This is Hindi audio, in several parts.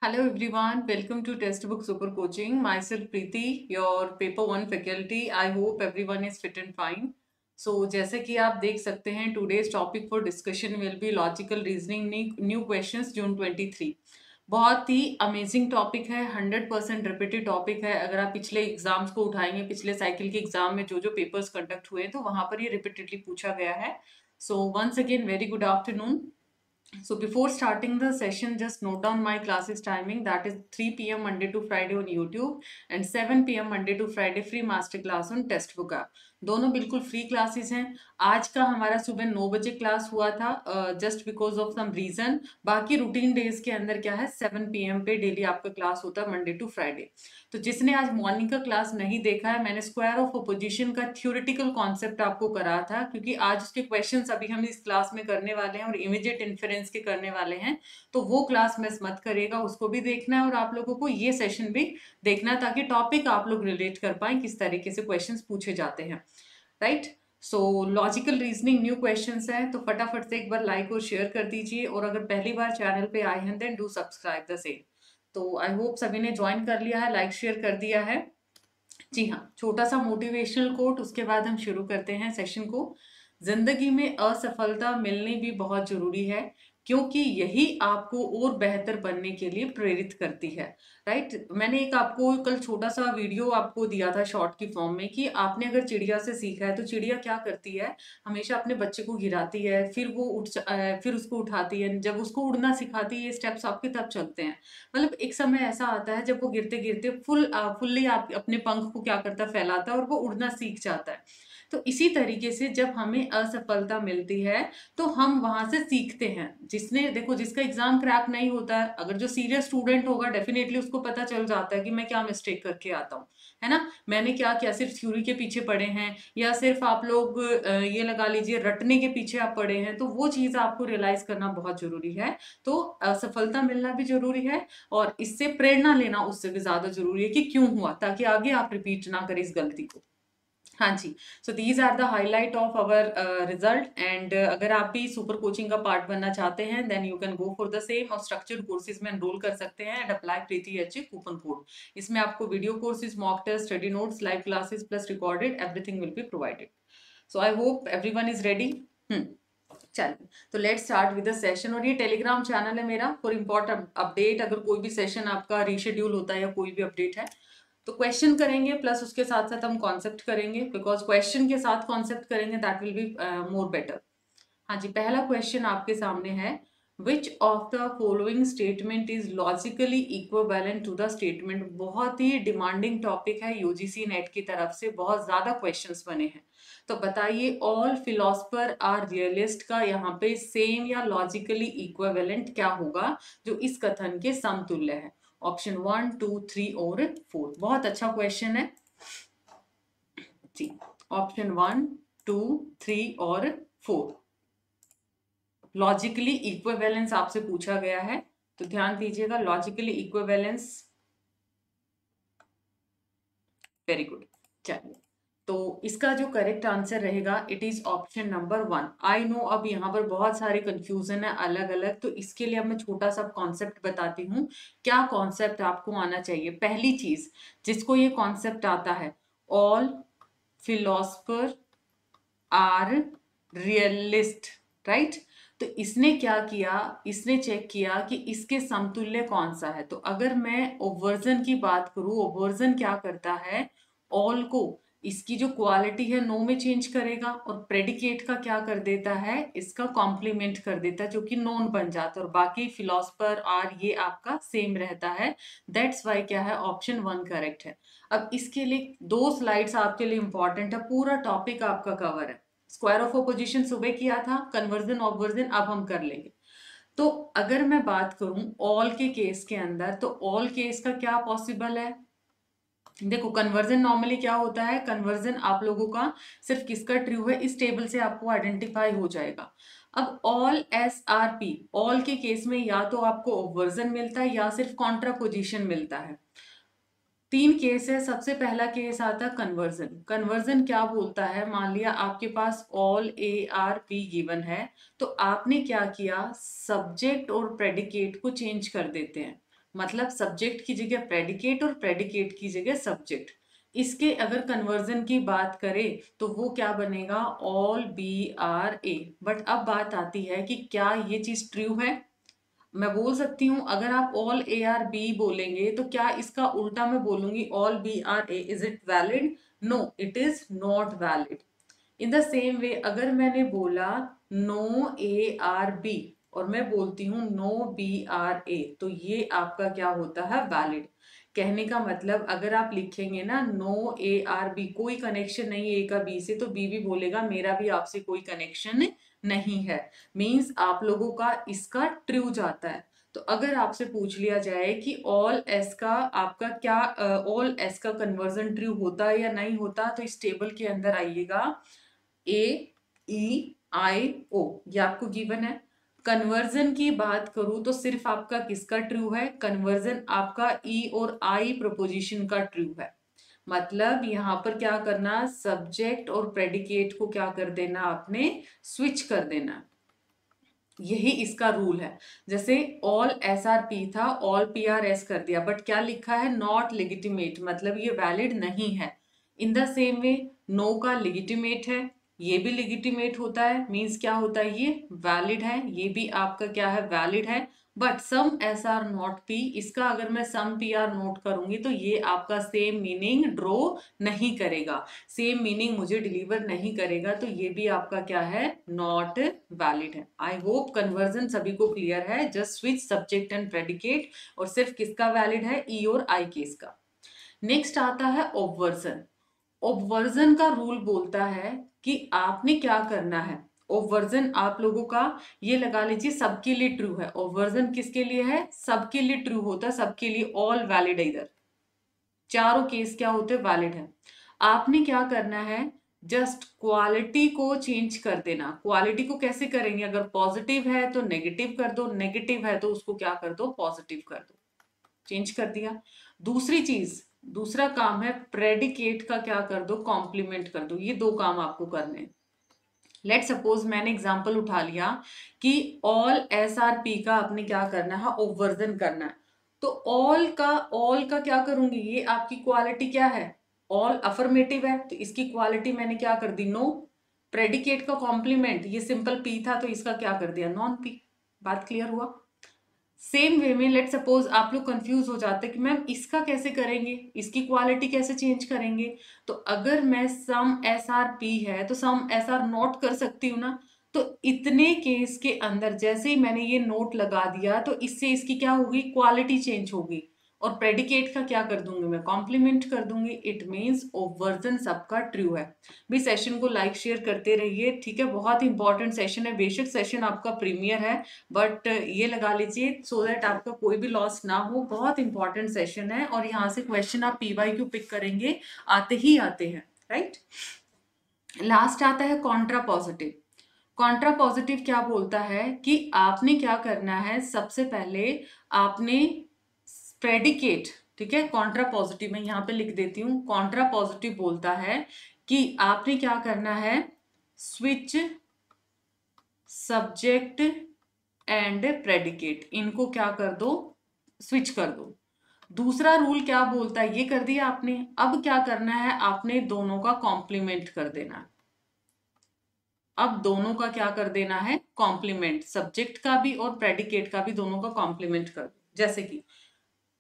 Hello everyone, welcome to Textbook Super Coaching. Myself Preeti, your paper 1 faculty. I hope everyone is fit and fine. So जैसे कि आप देख सकते हैं today's topic for discussion will be logical reasoning new questions June 23. बहुत ही अमेजिंग टॉपिक है, 100% रिपीटेड टॉपिक है। अगर आप पिछले एग्जाम्स को उठाएंगे, पिछले साइकिल के एग्जाम में जो जो पेपर्स कंडक्ट हुए तो वहां पर ये रिपीटेडली पूछा गया है। So once again very good afternoon. So before starting the session, just note down my classes timing. That is 3 p.m. Monday to Friday on YouTube and 7 p.m. Monday to Friday free master class on Textbook app. दोनों बिल्कुल फ्री क्लासेस हैं। आज का हमारा सुबह 9 बजे क्लास हुआ था just because of some reason. बाकी रूटीन डेज के अंदर क्या है 7 PM पे डेली आपका क्लास होता है मंडे टू फ्राइडे। तो जिसने आज मॉर्निंग का क्लास नहीं देखा है, मैंने स्क्वायर ऑफ अपोजिशन का थ्योरेटिकल कॉन्सेप्ट आपको करा था, क्योंकि आज उसके क्वेश्चंस अभी हम इस क्लास में करने वाले हैं और इमीडिएट इन्फेरेंस के करने वाले हैं। तो वो क्लास मिस मत करिएगा, उसको भी देखना है और आप लोगों को ये सेशन भी देखना है ताकि टॉपिक आप लोग रिलेट कर पाए किस तरीके से क्वेश्चंस पूछे जाते हैं। राइट, सो लॉजिकल रीजनिंग न्यू क्वेश्चंस हैं, तो फटाफट से एक बार लाइक और शेयर कर दीजिए और अगर पहली बार चैनल पे आए हैं then do subscribe the same. तो आई होप सभी ने ज्वाइन कर लिया है, लाइक शेयर कर दिया है। जी हाँ, छोटा सा मोटिवेशनल कोट, उसके बाद हम शुरू करते हैं सेशन को। जिंदगी में असफलता मिलनी भी बहुत जरूरी है, क्योंकि यही आपको और बेहतर बनने के लिए प्रेरित करती है। राइट, मैंने एक आपको कल छोटा सा वीडियो आपको दिया था शॉर्ट की फॉर्म में कि आपने अगर चिड़िया से सीखा है तो चिड़िया क्या करती है, हमेशा अपने बच्चे को गिराती है, फिर वो फिर उसको उठाती है। जब उसको उड़ना सिखाती है, ये स्टेप्स आपके तब चलते हैं। मतलब एक समय ऐसा आता है जब वो गिरते गिरते फुल्ली आप अपने पंख को क्या करता है, फैलाता है और वो उड़ना सीख जाता है। तो इसी तरीके से जब हमें असफलता मिलती है तो हम वहां से सीखते हैं। जिसने देखो, जिसका एग्जाम क्रैक नहीं होता है, अगर जो सीरियस स्टूडेंट होगा डेफिनेटली उसको पता चल जाता है कि मैं क्या मिस्टेक करके आता हूँ, है ना। मैंने क्या क्या सिर्फ थ्योरी के पीछे पड़े हैं या सिर्फ आप लोग ये लगा लीजिए रटने के पीछे आप पड़े हैं, तो वो चीज आपको रियलाइज करना बहुत जरूरी है। तो असफलता मिलना भी जरूरी है और इससे प्रेरणा लेना उससे भी ज्यादा जरूरी है कि क्यों हुआ, ताकि आगे आप रिपीट ना करें इस गलती को। हाँ जी, so these are the highlight of our result. And अगर आप भी सुपर कोचिंग का पार्ट बनना चाहते हैं then you can go for the same और स्ट्रक्चर्ड कोर्सेज में एनरोल कर सकते हैं and apply Preeti HA coupon code. इसमें आपको video courses, mock test, study notes, live classes plus recorded everything will be provided. So I hope everyone is ready. चलिए, तो let's start with the session. और ये टेलीग्राम चैनल है मेरा फॉर इम्पोर्टेंट अपडेट। अगर कोई भी सेशन आपका रीशेड्यूल होता है या कोई भी अपडेट है तो क्वेश्चन करेंगे, प्लस उसके साथ साथ हम कॉन्सेप्ट करेंगे, बिकॉज क्वेश्चन के साथ कॉन्सेप्ट करेंगे that will be more better. हाँ जी, पहला क्वेश्चन आपके सामने है, which of the following statement is logically equivalent to the statement. बहुत ही डिमांडिंग टॉपिक है, यूजीसी नेट की तरफ से बहुत ज्यादा क्वेश्चंस बने हैं। तो बताइए, ऑल फिलोसफर आर रियलिस्ट का यहाँ पे सेम या लॉजिकली इक्विवेलेंट क्या होगा जो इस कथन के समतुल्य है। ऑप्शन 1, 2, 3 और 4। बहुत अच्छा क्वेश्चन है जी। ऑप्शन 1, 2, 3 और 4 लॉजिकली इक्विवेलेंस आपसे पूछा गया है, तो ध्यान दीजिएगा। Logically equivalence, very good. चलिए, तो इसका जो करेक्ट आंसर रहेगा it is option number 1। I know अब यहाँ पर बहुत सारे कंफ्यूजन है अलग अलग, तो इसके लिए अब मैं छोटा सा कॉन्सेप्ट बताती हूँ। क्या कॉन्सेप्ट आपको आना चाहिए? पहली चीज जिसको ये कॉन्सेप्ट आता है, all philosopher are realist, right. तो इसने क्या किया, इसने चेक किया कि इसके समतुल्य कौन सा है। तो अगर मैं ओवर्जन की बात करूं, ओवर्जन क्या करता है, ऑल को इसकी जो क्वालिटी है नो में चेंज करेगा और प्रेडिकेट का क्या कर देता है, इसका कॉम्प्लीमेंट कर देता है, जो कि नोन बन जाता है और बाकी फिलोसफर आर ये आपका सेम रहता है। दैट्स वाई क्या है, ऑप्शन 1 करेक्ट है। अब इसके लिए 2 स्लाइड्स आपके लिए इंपॉर्टेंट है, पूरा टॉपिक आपका कवर है। स्क्वायर ऑफ अपोजिशन सुबह किया था, कन्वर्जन ऑब्वर्जन अब हम कर लेंगे। तो अगर मैं बात करूं ऑल के केस के अंदर, तो ऑल केस का क्या पॉसिबल है। देखो, कन्वर्जन नॉर्मली क्या होता है, कन्वर्जन आप लोगों का सिर्फ किसका ट्रू है इस टेबल से आपको आइडेंटिफाई हो जाएगा। अब ऑल SRP, ऑल के केस में या तो आपको ओवर्जन मिलता है या सिर्फ कॉन्ट्रापोजिशन मिलता है। 3 केस है। सबसे पहला केस आता है कन्वर्जन। कन्वर्जन क्या बोलता है, मान लिया आपके पास ऑल ARP गिवन है, तो आपने क्या किया, सब्जेक्ट और प्रेडिकेट को चेंज कर देते हैं। मतलब सब्जेक्ट की जगह प्रेडिकेट और प्रेडिकेट की जगह सब्जेक्ट। इसके अगर कन्वर्जन की बात करें तो वो क्या बनेगा, all B are A. But अब बात आती है कि क्या ये चीज ट्रू है। मैं बोल सकती हूँ अगर आप ऑल ए आर बी बोलेंगे तो क्या इसका उल्टा मैं बोलूंगी all B are A, is it valid? No, it is not valid. In the same way अगर मैंने बोला नो ए आर बी और मैं बोलती हूँ नो बी आर ए, तो ये आपका क्या होता है, वैलिड। कहने का मतलब अगर आप लिखेंगे ना नो ए आर बी, कोई कनेक्शन नहीं है ए का बी से, तो बी भी बोलेगा मेरा भी आपसे कोई कनेक्शन नहीं है, मीन्स आप लोगों का इसका ट्रू जाता है। तो अगर आपसे पूछ लिया जाए कि ऑल एस का आपका क्या, ऑल एस का कन्वर्जन ट्रू होता है या नहीं होता, तो इस टेबल के अंदर आइएगा ए ई आई ओ, ये आपको गिवन है। कन्वर्जन की बात करूं तो सिर्फ आपका किसका ट्रू है, कन्वर्जन आपका ई और आई प्रपोजिशन का ट्रू है। मतलब यहाँ पर क्या करना, सब्जेक्ट और प्रेडिकेट को क्या कर देना, आपने स्विच कर देना। यही इसका रूल है। जैसे ऑल एस आर पी था, ऑल पी आर एस कर दिया, बट क्या लिखा है, नॉट लेजिटिमेट, मतलब ये वैलिड नहीं है। In the same way no का लेजिटिमेट है, ये भी लेजिटिमेट होता है, मीन्स क्या होता है, ये वैलिड है, ये भी आपका क्या है, वैलिड है। But some S are not P, इसका अगर मैं सम पी आर नोट करूंगी तो ये आपका सेम मीनिंग ड्रॉ नहीं करेगा, सेम मीनिंग मुझे डिलीवर नहीं करेगा, तो ये भी आपका क्या है, नॉट वैलिड है। आई होप कन्वर्जन सभी को क्लियर है। Just switch subject and predicate, और सिर्फ किसका वैलिड है, ई और आई केस का। नेक्स्ट आता है ऑब्वर्जन। ऑब्वर्जन का रूल बोलता है कि आपने क्या करना है। ऑब्वर्जन आप लोगों का ये लगा लीजिए सबके लिए ट्रू है। ऑब्वर्जन किसके लिए है, सबके लिए ट्रू होता है, सबके लिए ऑल वैलिड है, इधर चारों केस क्या होते हैं, वैलिड है। आपने क्या करना है, जस्ट क्वालिटी को चेंज कर देना। क्वालिटी को कैसे करेंगे, अगर पॉजिटिव है तो नेगेटिव कर दो, नेगेटिव है तो उसको क्या कर दो, पॉजिटिव कर दो, चेंज कर दिया। दूसरी चीज, दूसरा काम है प्रेडिकेट का क्या कर दो, कॉम्प्लीमेंट कर दो। ये दो काम आपको करने हैं। लेट सपोज मैंने एग्जांपल उठा लिया कि ऑल एस आर पी का आपने क्या करना है, ओवर्जन करना है। तो ऑल का क्या करूंगी, ये आपकी क्वालिटी क्या है, ऑल अफर्मेटिव है, तो इसकी क्वालिटी मैंने क्या कर दी, नो। प्रेडिकेट का कॉम्प्लीमेंट, ये सिंपल पी था तो इसका क्या कर दिया, नॉन पी। बात क्लियर हुआ। सेम वे में लेट सपोज आप लोग कंफ्यूज हो जाते हैं कि मैम इसका कैसे करेंगे, इसकी क्वालिटी कैसे चेंज करेंगे। तो अगर मैं सम एस आर पी है तो सम एस आर नोट कर सकती हूँ ना। तो इतने केस के अंदर जैसे ही मैंने ये नोट लगा दिया तो इससे इसकी क्या होगी, क्वालिटी चेंज होगी। और प्रेडिकेट का क्या कर दूंगी मैं, कॉम्प्लीमेंट कर दूंगी। इट मीन्स ओवर्जन सबका ट्रू है। भी सेशन को लाइक शेयर करते रहिए, ठीक है। बहुत इंपॉर्टेंट सेशन है, बेशक सेशन आपका प्रीमियर है, बट ये लगा लीजिए सो दैट आपका कोई भी लॉस ना हो। बहुत इंपॉर्टेंट सेशन है और यहाँ से क्वेश्चन आप पीवाईक्यू पिक करेंगे, आते ही आते हैं, राइट। लास्ट आता है कॉन्ट्रा पॉजिटिव। कॉन्ट्रा पॉजिटिव क्या बोलता है कि आपने क्या करना है, सबसे पहले आपने प्रेडिकेट, ठीक है। कॉन्ट्रा पॉजिटिव में यहाँ पे लिख देती हूँ, कॉन्ट्रा पॉजिटिव बोलता है कि आपने क्या करना है, स्विच सब्जेक्ट एंड प्रेडिकेट, इनको क्या कर दो, स्विच कर दो। दूसरा रूल क्या बोलता है, ये कर दिया आपने। अब क्या करना है, आपने दोनों का कॉम्प्लीमेंट कर देना। अब दोनों का क्या कर देना है, कॉम्प्लीमेंट, सब्जेक्ट का भी और प्रेडिकेट का भी, दोनों का कॉम्प्लीमेंट कर दो। जैसे कि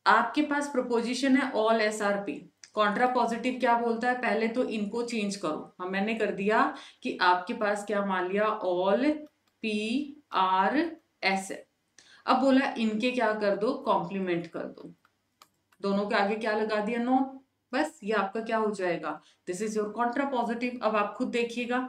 आपके पास प्रपोजिशन है all S R P, Contra positive क्या बोलता है, पहले तो इनको चेंज करो। हम मैंने कर दिया कि आपके पास क्या मान लिया, ऑल पी आर एस है। अब बोला इनके क्या कर दो, कॉम्प्लीमेंट कर दो। दोनों के आगे क्या लगा दिया, नो। बस ये आपका क्या हो जाएगा, this is your Contra positive. अब आप खुद देखिएगा,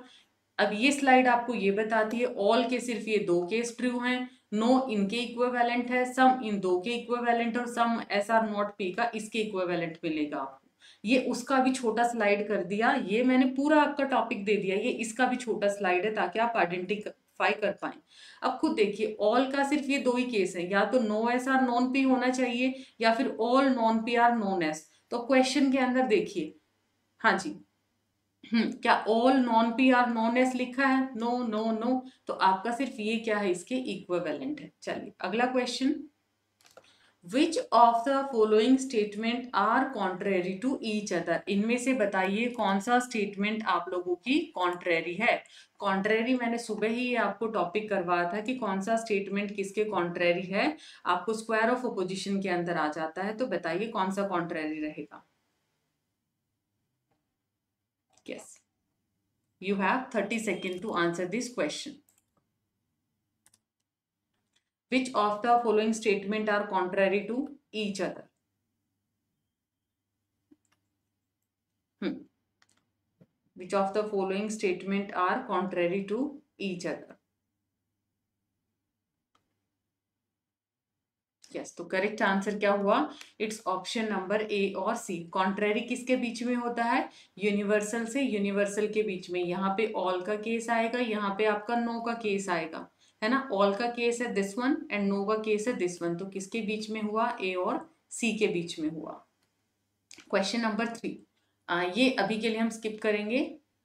अब ये स्लाइड आपको ये बताती है ऑल के सिर्फ ये दो केस ट्रू हैं, नो इनके इक्विवेलेंट है, सम इन दो के इक्विवेलेंट, और सम एस आर नॉट पी का इसके इक्विवेलेंट मिलेगा आपको। ये उसका भी छोटा स्लाइड कर दिया, ये मैंने पूरा आपका टॉपिक दे दिया, ये इसका भी छोटा स्लाइड है ताकि आप आइडेंटिफाई कर पाए। अब खुद देखिए, ऑल का सिर्फ ये दो ही केस है, या तो no S are non P होना चाहिए या फिर all non P are non S. तो क्वेश्चन के अंदर देखिए, हाँ जी, क्या all non P are non S लिखा है, नो नो नो। तो आपका सिर्फ ये क्या है, इसके इक्विवेलेंट है। चलिए अगला question, which of the following statement are contrary to each other, इनमें से बताइए कौन सा स्टेटमेंट आप लोगों की कॉन्ट्रेरी है। कॉन्ट्रेरी मैंने सुबह ही आपको टॉपिक करवाया था कि कौन सा स्टेटमेंट किसके कॉन्ट्रेरी है, आपको स्क्वायर ऑफ अपोजिशन के अंदर आ जाता है। तो बताइए कौन सा कॉन्ट्रेरी रहेगा। Yes, you have 30 seconds to answer this question. Which of the following statement are contrary to each other? Which of the following statement are contrary to each other? Yes, तो करेक्ट आंसर क्या हुआ? इट्स ऑप्शन नंबर ए और सी। कॉन्ट्रेरी किसके बीच में होता है? यूनिवर्सल से यूनिवर्सल के बीच में। यहाँ पे ऑल का केस आएगा, यहाँ पे आपका नो का केस आएगा, है ना। ऑल का केस है दिस वन एंड नो का केस है दिस वन, तो किसके बीच में हुआ? ए और सी के बीच में हुआ। क्वेश्चन नंबर 3, ये अभी के लिए हम स्किप करेंगे।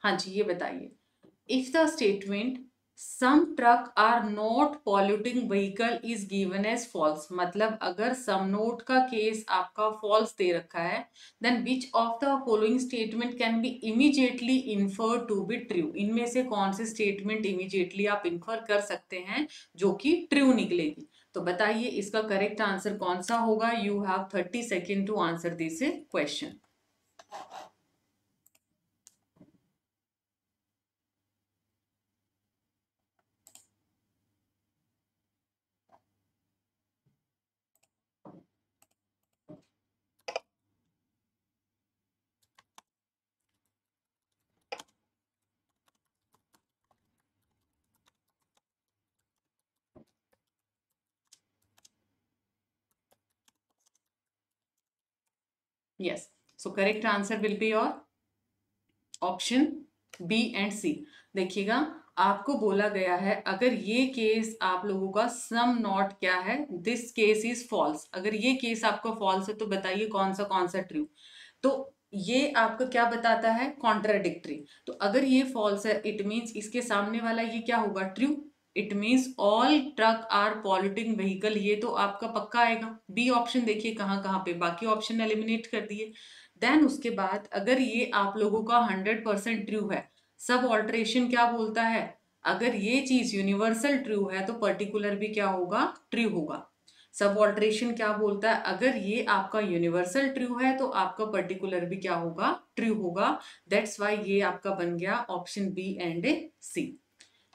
हाँ जी, ये बताइए, if the statement some truck are not polluting vehicle is given as false, मतलब अगर सम नोट का केस आपका फॉल्स दे रखा है, then which of the following statement can be immediately infer to be true, इनमें से कौन से स्टेटमेंट इमीडिएटली आप इन्फर कर सकते हैं जो कि ट्रू निकलेगी। तो बताइए इसका करेक्ट आंसर कौन सा होगा। You have 30 second to answer this question. Yes. So correct answer will be your option B and C. देखिएगा, आपको बोला गया है अगर ये केस आप लोगों का सम नॉट क्या है, दिस केस इज फॉल्स, अगर ये केस आपका फॉल्स है तो बताइए कौन सा ट्रू। तो ये आपका क्या बताता है? कॉन्ट्राडिक्टरी। तो अगर ये फॉल्स है इट मीन्स इसके सामने वाला ये क्या होगा? True. It means all truck are polluting vehicle, ये तो आपका पक्का आएगा। बी ऑप्शन देखिए कहाँ कहाँ पे, बाकी ऑप्शन एलिमिनेट कर दिए। देन उसके बाद अगर ये आप लोगों का 100% ट्रू है, सब ऑल्टरेशन क्या बोलता है? अगर ये चीज यूनिवर्सल ट्रू है तो पर्टिकुलर भी क्या होगा? ट्रू होगा। सब ऑल्टरेशन क्या बोलता है? अगर ये आपका यूनिवर्सल ट्रू है तो आपका पर्टिकुलर भी क्या होगा? ट्रू होगा। दैट्स वाई ये आपका बन गया option B and C.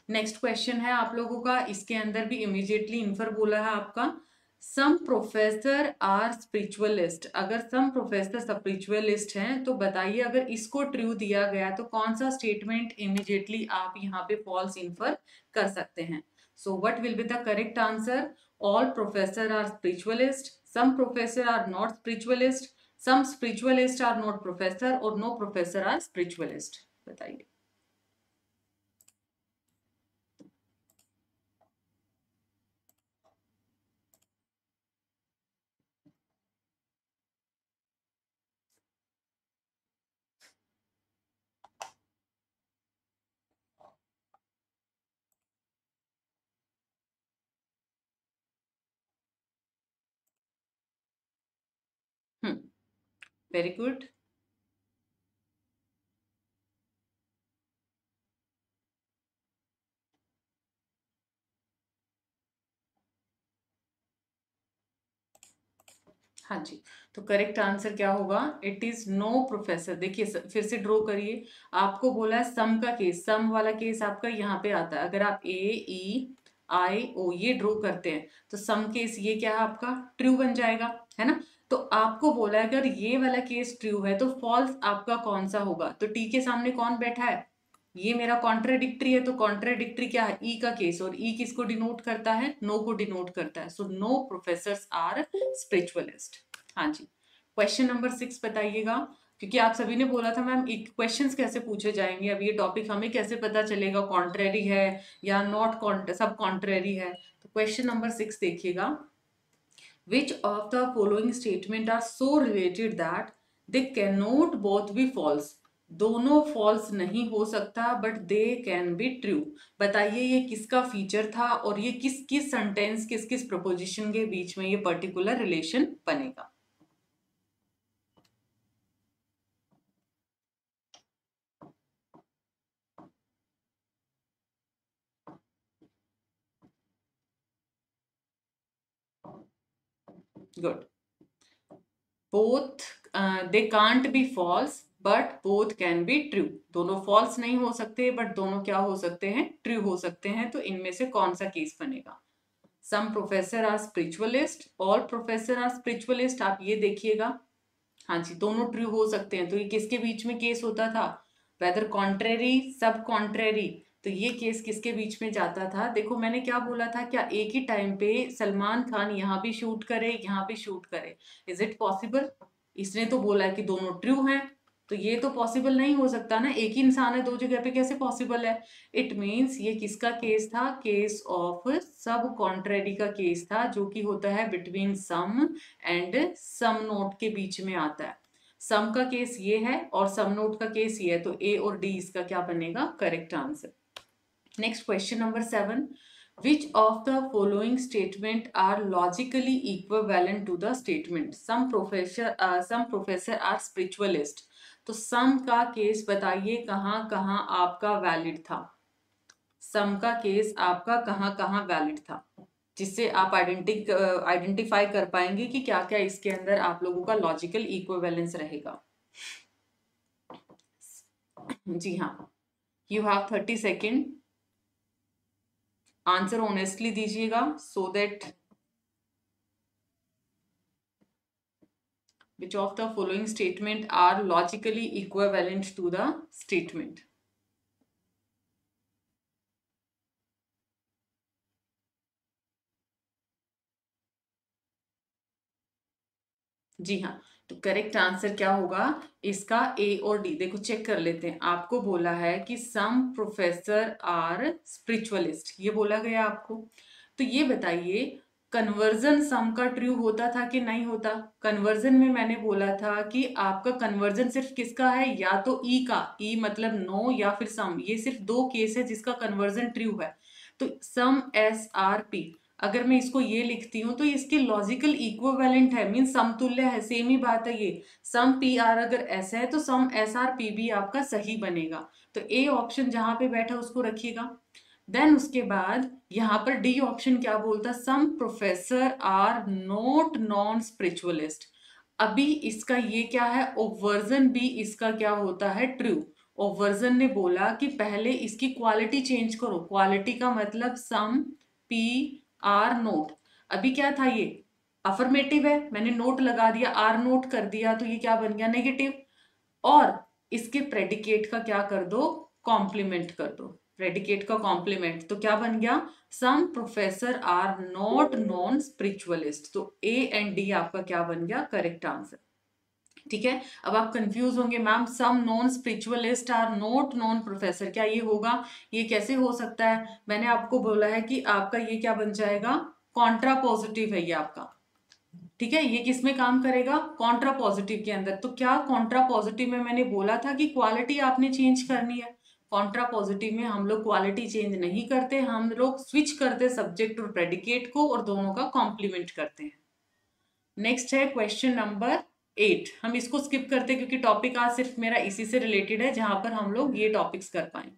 Next question है आप लोगों का, इसके अंदर भी इमीडिएटली इन्फर बोला है आपका, सम प्रोफेसर आर स्पिरिचुअलिस्ट। अगर सम प्रोफेसर स्पिरिचुअलिस्ट हैं तो बताइए अगर इसको ट्रू दिया गया तो कौन सा स्टेटमेंट इमीडिएटली आप यहाँ पे फॉल्स इन्फर कर सकते हैं। So what will be the correct answer? All professor are spiritualist, some professor are not spiritualist, some spiritualist are not professor, और नो प्रोफेसर आर स्पिरिचुअलिस्ट। बताइए। Very good. हाँ जी, तो करेक्ट आंसर क्या होगा? It is no professor. देखिए फिर से ड्रॉ करिए, आपको बोला है सम का केस, सम वाला केस आपका यहाँ पे आता है। अगर आप ए ई आई ओ ये ड्रॉ करते हैं तो सम केस ये क्या है आपका? ट्रू बन जाएगा, है ना। तो आपको बोला है अगर ये वाला केस ट्रू है तो फॉल्स आपका कौन सा होगा? तो टी के सामने कौन बैठा है? ये मेरा कॉन्ट्राडिक्टरी है, तो कॉन्ट्राडिक्टरी क्या है? ई का केस, और ई किसको डिनोट करता है? नो को डिनोट करता है। So no professors are spiritualist. हाँ जी, क्वेश्चन नंबर 6 बताइएगा, क्योंकि आप सभी ने बोला था मैम क्वेश्चंस कैसे पूछे जाएंगे, अब ये टॉपिक हमें कैसे पता चलेगा कॉन्ट्रेरी है या नॉट, सब कॉन्ट्रेरी है। तो क्वेश्चन नंबर 6 देखिएगा, which of the following statement are so related that they can not both be false. दोनों फॉल्स नहीं हो सकता but they can be true. बताइए ये किसका फीचर था और ये किस किस सेंटेंस किस किस प्रपोजिशन के बीच में ये पर्टिकुलर रिलेशन बनेगा। Good. Both they can't be false but both can be true. दोनों फॉल्स नहीं हो सकते बट दोनों क्या हो सकते हैं, ट्रू हो सकते हैं। तो इनमें से कौन सा केस बनेगा। Some professor are spiritualist, all professor are spiritualist. आप ये देखिएगा, हाँ जी दोनों ट्रू हो सकते हैं। तो ये किसके बीच में केस होता था, वेदर कॉन्ट्रेरी सब कॉन्ट्रेरी। तो ये केस किसके बीच में जाता था। देखो मैंने क्या बोला था, क्या एक ही टाइम पे सलमान खान यहाँ भी शूट करे यहाँ भी शूट करे, इज इट पॉसिबल। इसने तो बोला है कि दोनों ट्रू हैं, तो ये तो पॉसिबल नहीं हो सकता ना, एक ही इंसान है दो जगह पे कैसे पॉसिबल है। इट मीन्स ये किसका केस था, केस ऑफ सब कॉन्ट्रेरी का केस था, जो कि होता है between some and some not के बीच में आता है। सम का केस ये है और सम नोट का केस ये है, तो ए और डी इसका क्या बनेगा, correct answer. Next question number 7, which of the following statement are logically equivalent to the statement some professor are spiritualist। तो सम का केस बताइए कहाँ कहाँ आपका वैलिड था, सम का केस आपका कहाँ कहाँ वैलिड था, जिससे आप आइडेंटिफाई कर पाएंगे कि क्या क्या इसके अंदर आप लोगों का लॉजिकल इक्विवेलेंस रहेगा। जी हाँ, you have 30 second, answer honestly दीजिएगा so that which of the following statement are logically equivalent to the statement। जी हाँ, तो करेक्ट आंसर क्या होगा इसका, ए और डी। देखो चेक कर लेते हैं, आपको बोला है कि सम प्रोफेसर आर स्पिरिचुअलिस्ट, ये बोला गया आपको। तो ये बताइए कन्वर्जन सम का ट्रू होता था कि नहीं होता। कन्वर्जन में मैंने बोला था कि आपका कन्वर्जन सिर्फ किसका है, या तो ई का, ई मतलब नो, या फिर सम, ये सिर्फ दो केस है जिसका कन्वर्जन ट्रू है। तो सम एस आर पी, अगर मैं इसको ये लिखती हूँ तो इसके लॉजिकल इक्विवेलेंट है, मीन समतुल्य है, सेम ही बात है। ये सम पी आर अगर ऐसा है तो सम एस आर पी भी आपका सही बनेगा। तो ए ऑप्शन जहां पे बैठा उसको रखिएगा। देन उसके बाद यहाँ पर डी ऑप्शन क्या बोलता, some professor are not non spiritualist. अभी इसका ये क्या है, ओवर्जन भी इसका क्या होता है, ट्रू। ओवर्जन ने बोला कि पहले इसकी क्वालिटी चेंज करो, क्वालिटी का मतलब सम पी आर नोट। अभी क्या था, ये अफर्मेटिव है, मैंने नोट लगा दिया, आर नोट कर दिया, तो ये क्या बन गया, नेगेटिव। और इसके प्रेडिकेट का क्या कर दो, कॉम्प्लीमेंट कर दो, प्रेडिकेट का कॉम्प्लीमेंट, तो क्या बन गया, some professor are not non spiritualist. तो ए एंड डी आपका क्या बन गया, करेक्ट आंसर। ठीक है, अब आप कंफ्यूज होंगे, ma'am some non spiritualist are not non professor, क्या ये होगा, ये कैसे हो सकता है। मैंने आपको बोला है कि आपका ये क्या बन जाएगा, कॉन्ट्रा पॉजिटिव है ये आपका। ठीक है, ये किस में काम करेगा, कॉन्ट्रा पॉजिटिव के अंदर। तो क्या कॉन्ट्रा पॉजिटिव में मैंने बोला था कि क्वालिटी आपने चेंज करनी है। कॉन्ट्रा पॉजिटिव में हम लोग क्वालिटी चेंज नहीं करते, हम लोग स्विच करते सब्जेक्ट और प्रेडिकेट को और दोनों का कॉम्प्लीमेंट करते हैं। नेक्स्ट है क्वेश्चन नंबर 8, हम इसको स्किप करते क्योंकि टॉपिक आज सिर्फ मेरा इसी से रिलेटेड है जहां पर हम लोग ये टॉपिक्स कर पाए।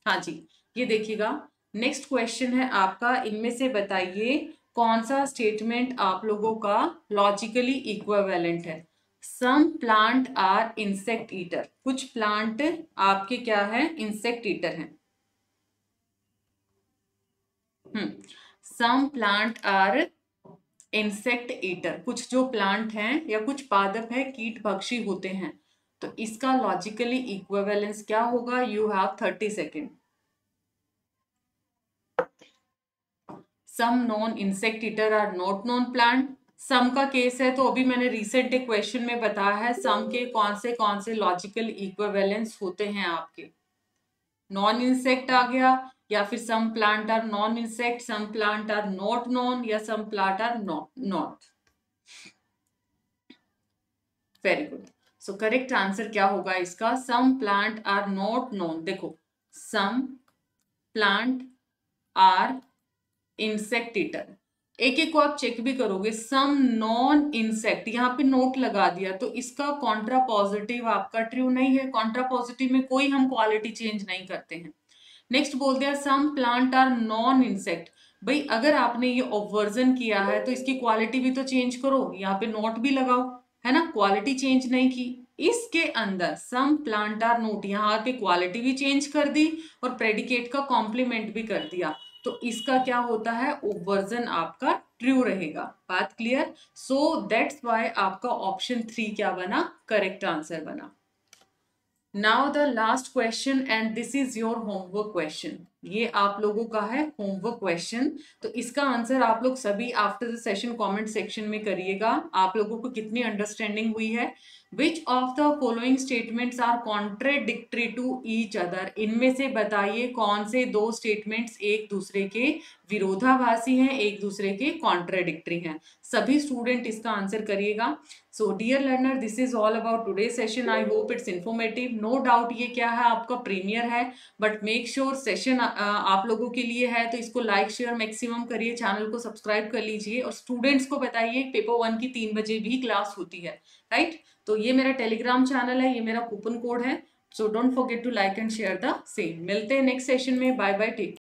हाँ जी, ये देखिएगा, नेक्स्ट क्वेश्चन है आपका, इनमें से बताइए कौन सा स्टेटमेंट आप लोगों का लॉजिकली इक्विवेलेंट है। Some plant are insect eater, कुछ प्लांट आपके क्या है, इंसेक्ट ईटर हैं। Some plant are insect eater, कुछ जो प्लांट हैं या कुछ पादप है कीट भक्षी होते हैं। तो इसका लॉजिकली इक्विवेलेंस क्या होगा, you have 30 second. Some non insect eater are not non plant. Some का केस है, तो अभी मैंने रिसेंट एक क्वेश्चन में बताया है सम के कौन से लॉजिकल इक्विवेलेंस होते हैं आपके। नॉन इंसेक्ट आ गया, या फिर some plant are non insect, some plant are not non, या some plant are not. Very good. So correct answer क्या होगा इसका? Some plant are not non. देखो, some plant are insect eater, एक एक को आप चेक भी करोगे। सम नॉन इंसेक्ट, यहाँ पे नोट लगा दिया, तो इसका कॉन्ट्रा पॉजिटिव आपका ट्रू नहीं है। कॉन्ट्रा पॉजिटिव में कोई हम क्वालिटी चेंज नहीं करते हैं। नेक्स्ट बोल दिया some plant are non insect. भाई अगर आपने ये ऑब्वर्जन किया है तो इसकी क्वालिटी भी तो चेंज करो, यहाँ पे नोट भी लगाओ, है ना। क्वालिटी चेंज नहीं की। इसके अंदर सम प्लांट आर नोट, यहाँ पे क्वालिटी भी चेंज कर दी और प्रेडिकेट का कॉम्प्लीमेंट भी कर दिया, तो इसका क्या होता है? ओवर्जन आपका ट्रू रहेगा। बात क्लियर? सो दैट्स वाई आपका ऑप्शन 3 क्या बना? करेक्ट आंसर बना। Now the last question and this is your homework question. ये आप लोगों का है होमवर्क क्वेश्चन, तो इसका आंसर आप लोग सभी after the session comment section में करिएगा। आप लोगों को कितनी अंडरस्टैंडिंग हुई है? Which of the following statements are contradictory to each other? इनमें से बताइए कौन से दो स्टेटमेंट्स एक दूसरे के विरोधाभासी हैं, एक दूसरे के कॉन्ट्रेडिक्टरी हैं। सभी स्टूडेंट इसका आंसर करिएगा। So dear learner, this is all about today session. I hope it's informative. No doubt ये क्या है? आपका प्रीमियर है, बट मेक श्योर सेशन आप लोगों के लिए है, तो इसको लाइक शेयर मैक्सिमम करिए, चैनल को सब्सक्राइब कर लीजिए और स्टूडेंट्स को बताइए पेपर 1 की 3 बजे भी क्लास होती है, राइट। तो ये मेरा टेलीग्राम चैनल है, ये मेरा कूपन कोड है, so don't forget to like and share the same. मिलते हैं नेक्स्ट सेशन में। Bye bye, take.